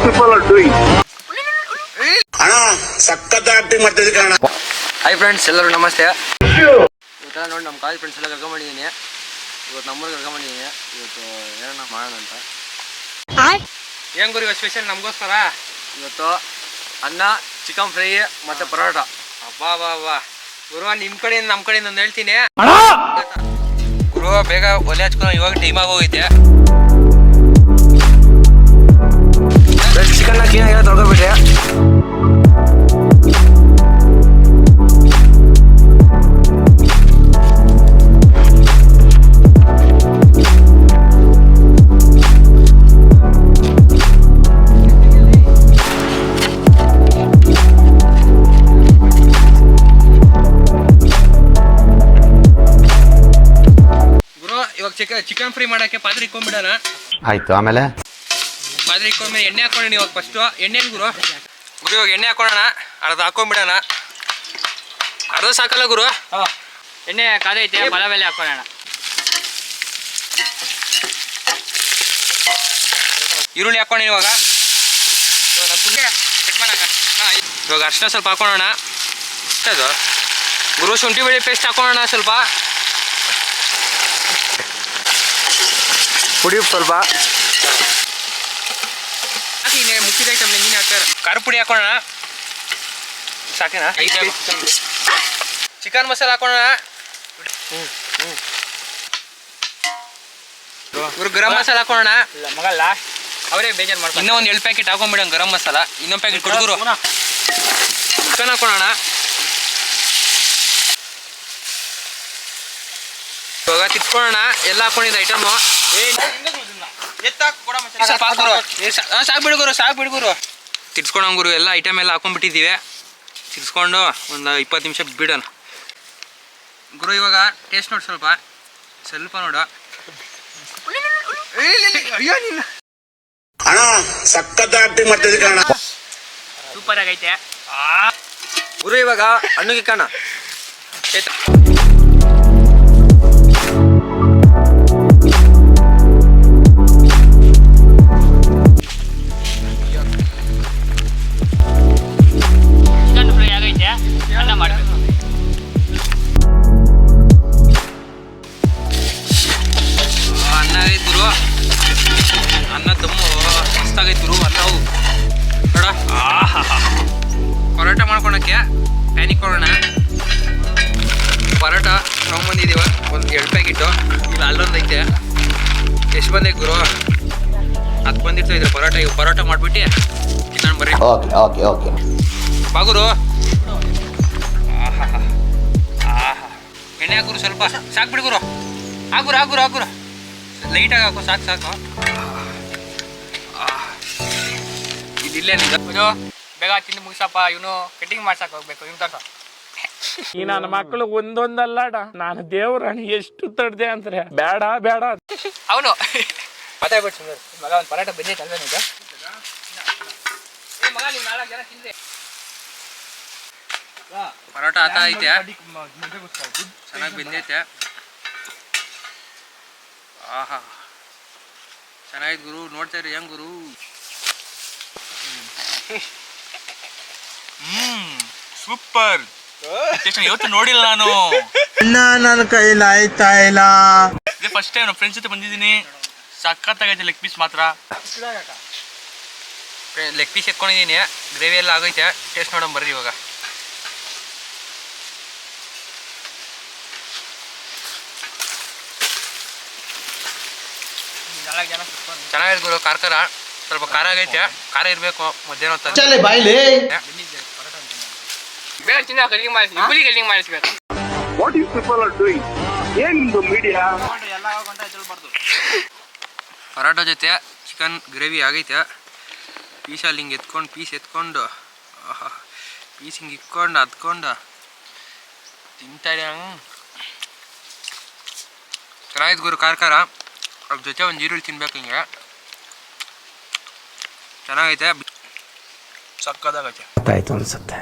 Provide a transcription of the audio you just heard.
people are doing? ಅಣ್ಣ ಸಕ್ಕತ್ತ acting ಮಾಡ್ತಿದ್ದೆ ಕಣ. ಹಾಯ್ ಫ್ರೆಂಡ್ಸ್, ಎಲ್ಲರೂ ನಮಸ್ತೆ. ಇವತ್ತೆಲ್ಲ ನೋಡಿ ನಮ್ಮ ಕಾಲೇಜ್ ಫ್ರೆಂಡ್ಸ್ ಎಲ್ಲ ಕರ್ಕೊಂಡ್ಬಂದಿದ್ದೀನಿ. ಇವತ್ತು ನಮ್ಮೂರಿಗೆ ಕರ್ಕೊಂಡ್ಬಂದಿದ್ದೀನಿ. ಇವತ್ತು ಏನನ್ನ ಮಾಡೋಣ ಅಂತ. ಏನು ಗುರು ಇವತ್ತು ಸ್ಪೆಷಲ್ ನಮಗೋಸ್ಕರ? ಇವತ್ತು ಅನ್ನ, ಚಿಕನ್ ಫ್ರೈ ಮತ್ತು ಪರೋಟ. ಅಬ್ಬಾ ಬಾ ಬಾ ಗುರು, ನಿಮ್ಮ ಕಡೆಯಿಂದ ನಮ್ಮ ಕಡೆಯಿಂದ ಒಂದು ಹೇಳ್ತೀನಿ ಗುರು. ಬೇಗ ಒಲೆ ಹಚ್ಕೊಂಡು ಇವಾಗ ಟೈಮ್ ಆಗೋಗೈತೆ. ಚಿಕನ್ನ ಕ್ಲೀನಾಗಿ ತೊಳ್ಕೊಬಿಟ್ಟೆ. ಚಿಕನ್ ಫ್ರೈ ಮಾಡಕ್ಕೆ ಪಾತ್ರೆ ಇಕ್ಕೊಂಡ್ಬಿಡೋಣ. ಆಯ್ತು, ಆಮೇಲೆ ಪಾತ್ರೆ ಇಕ್ಕೊಂಡ್ಮೇಲೆ ಎಣ್ಣೆ ಹಾಕೊಂಡಿ. ಇವಾಗ ಫಸ್ಟು ಎಣ್ಣೆ ಗುರು ಇವಾಗ ಎಣ್ಣೆ ಹಾಕೊಳ್ಳೋಣ. ಅರ್ಧ ಹಾಕೊಂಡ್ಬಿಡೋಣ. ಅರ್ಧ ಸಾಕಲ್ಲ ಗುರು? ಎಣ್ಣೆ ಕಾದೈತೆ, ಪಲಾವೆಲೆ ಹಾಕೊಳ್ಳೋಣ. ಈರುಳ್ಳಿ ಹಾಕೊಂಡು ಇವಾಗ ಇವಾಗ ಅರ್ಶಿನ ಸ್ವಲ್ಪ ಹಾಕೊಳ್ಳೋಣ. ಅದು ಗುರು ಶುಂಠಿ ಬೆಳ್ಳುಳ್ಳಿ ಪೇಸ್ಟ್ ಹಾಕೊಳ್ಳೋಣ. ಸ್ವಲ್ಪ ಪುಡಿ ಸ್ವಲ್ಪ ಹಾಕಿ. ಮುಖ್ಯದ ಐಟಮ್ ನೀನು ಹಾಕ್ತಾರೆ. ಖಾರ ಪುಡಿ ಹಾಕೋಣ. ಸಾಕೇನಾ? ಚಿಕನ್ ಮಸಾಲ ಹಾಕೋಣ. ಇವ್ರು ಗರಂ ಮಸಾಲ ಹಾಕೋಣ. ಮಗ ಲಾಸ್ಟ್ ಅವರೇ ಬೇಜಾರು ಮಾಡ್ತಾರೆ. ಇನ್ನೂ ಒಂದು 2 ಪ್ಯಾಕೆಟ್ ಹಾಕೊಂಡ್ಬಿಡೋಣ ಗರಂ ಮಸಾಲ. ಇನ್ನೊಂದು ಪ್ಯಾಕೆಟ್ ಕೊಡ್ಗುರು. ಚಿಕನ್ ಹಾಕೋಣ. ಇವಾಗ ತಿರ್ಸ್ಕೊಳ್ಳೋಣ. ಎಲ್ಲ ಹಾಕೊಂಡಿದ್ದ ಐಟಮು ಸ್ವಲ್ಪ ಹಾಕುರು. ಸಾಕು ಬಿಡುಗುರು, ಸಾಕು ಬಿಡುಗುರು. ತಿರ್ಸ್ಕೊಳೋ ಗುರು. ಎಲ್ಲ ಐಟಮ್ ಎಲ್ಲ ಹಾಕೊಂಡ್ಬಿಟ್ಟಿದ್ದೀವಿ. ತಿರ್ಸ್ಕೊಂಡು ಒಂದು 20 ನಿಮಿಷ ಬಿಡೋಣ ಗುರು. ಇವಾಗ ಟೇಸ್ಟ್ ನೋಡಿ, ಸ್ವಲ್ಪ ಸ್ವಲ್ಪ ನೋಡು. ಅಣ್ಣ ಸಕ್ಕತ್ತ ಆಕ್ಟಿಂಗ್ ಮಾಡ್ತಿದ್ದೆ ಕಣ. ಸೂಪರ್ ಆಗೈತೆ ಗುರು. ಇವಾಗ ಹಣ್ಣುಗೆ ಕಾಣ. ಚಿಕನ್ ಫ್ರೈ ಆಗೈತೆ, ಅನ್ನ ಮಾಡಬೇಕು. ಅನ್ನ ಆಗೈತೆ ಗುರು. ಅನ್ನ ದಮ್ಮು ಮಸ್ತಾಗೈತೆ ಗುರು. ಅನ್ನವು ನೋಡ. ಪರೋಟ ಮಾಡ್ಕೊಳಕ್ಕೆ ಪ್ಯಾನ್ ಇಕ್ಕೊಳ್ಳೋಣ. ಪರೋಟ ತೊಗೊಂಬಂದಿದ್ದೀವ ಒಂದು 2 ಪ್ಯಾಕೆಟು. ಇಲ್ಲಿ ಅಲ್ಲೊಂದು ಐತೆ. ಎಷ್ಟು ಬಂದೈತೆ ಗುರು? 10 ಬಂದಿರ್ತಾ ಇದ್ರೆ ಪರೋಟ. ಇವು ಪರೋಟ ಮಾಡಿಬಿಟ್ಟು ನಾನು ಬರ್ರಿ. ಓಕೆ ಓಕೆ ಓಕೆ ಬಾಗುರು. ಎಣ್ಣೆ ಹಾಕುರು ಸ್ವಲ್ಪ. ಸಾಕು ಬಿಡುಗುರು. ಹಾಕುರು ಹಾಕುರು ಹಾಕುರು. ಲೈಟಾಗಿ ಹಾಕು. ಸಾಕು ಸಾಕು. ಇದಿಲ್ಲೇ ಇದು ಬೇಗ ತಿಂದು ಮುಗಿಸಪ್ಪ. ಇವನು ಕಟಿಂಗ್ ಮಾಡ್ಸಕ್ ಹೋಗ್ಬೇಕು. ಇವ್ನು ತರ್ಸ ಈ ನನ್ನ ಮಕ್ಕಳು ಒಂದೊಂದಲ್ಲಾಡ. ನಾನು ದೇವ್ರಾಣಿ ಎಷ್ಟು ತಡ್ದೆ ಅಂದ್ರೆ ಬೇಡ ಬೇಡ ಅವನು ಮಾತಾಡ್ಬಿಟ್ಟು ಮಗ. ಒಂದು ಪರಾಟ ಬಂದೈತೆ ಅಲ್ವೇನು ಈಗ? ಮಗ ನೀವು 4 ಜನ ತಿಂದ್ರೆ ಪರೋಟ ಆತ ಐತೆ. ಚೆನ್ನಾಗಿ ಬೆಂದೈತೆ. ಆಹಾ ಚೆನ್ನಾಗಿತ್ತು ಗುರು. ನೋಡ್ತಾ ಇರಿ ಹೆಂಗ್ ಗುರು. ಸೂಪರ್. ಇವತ್ತು ನೋಡಿಲ್ಲ ನಾನು. ನನ್ನ ಕೈಲಿ ಆಯ್ತಾ ಇಲ್ಲ. ಇದೇ ಫಸ್ಟ್ ಟೈಮ್ ನಮ್ಮ ಫ್ರೆಂಡ್ಸ್ ಜೊತೆ ಬಂದಿದ್ದೀನಿ. ಸಖತ್ತಾಗೈತೆ. ಲೆಗ್ ಪೀಸ್ ಮಾತ್ರ. ಲೆಗ್ ಪೀಸ್ ಎತ್ಕೊಂಡಿದ್ದೀನಿ. ಗ್ರೇವಿ ಎಲ್ಲ ಆಗೈತೆ. ಟೇಸ್ಟ್ ನೋಡೋಣ ಬರ್ರಿ ಇವಾಗ. ಚೆನ್ನಾಗಿದೆ ಗುರು. ಖಾರ ಖಾರ ಸ್ವಲ್ಪ ಖಾರ ಆಗೈತೆ. ಖಾರ ಇರಬೇಕು. ಮಧ್ಯಾಹ್ನ ಹೊತ್ತು ಬಾಯ್ಲಿ ಬೇಗ ತಿನ್ನ ಕಟಿಂಗ್ ಮಾಡಿಸಿ. ಇಬ್ಬರಿಗೆ ಕಟಿಂಗ್ ಮಾಡಿಸ್ಬೇಕು. What you people are doing? ಏನ್ ನಿಮ್ದು ಮೀಡಿಯಾ? ಪರೋಟ ಜೊತೆ ಚಿಕನ್ ಗ್ರೇವಿ ಆಗೈತೆ. ಪೀಸ್ ಅಲ್ಲಿ ಹಿಂಗೆ ಎತ್ಕೊಂಡು ಪೀಸ್ ಎತ್ಕೊಂಡು ಪೀಸ್ ಹಿಂಗೆ ಇಕ್ಕೊಂಡು ಹತ್ಕೊಂಡು ತಿಂತಾರೆ. ಚೆನ್ನಾಗಿತ್ತು ಗುರು. ಖಾರ ಖಾರ. ಅದ್ರ ಜೊತೆ ಒಂದು ಈರುಳ್ಳಿ ತಿನ್ಬೇಕು. ಹಿಂಗೆ ಚೆನ್ನಾಗೈತೆ. ಸಕ್ಕದಾಗೈತೆ. ಆಯ್ತು ಅನ್ಸುತ್ತೆ.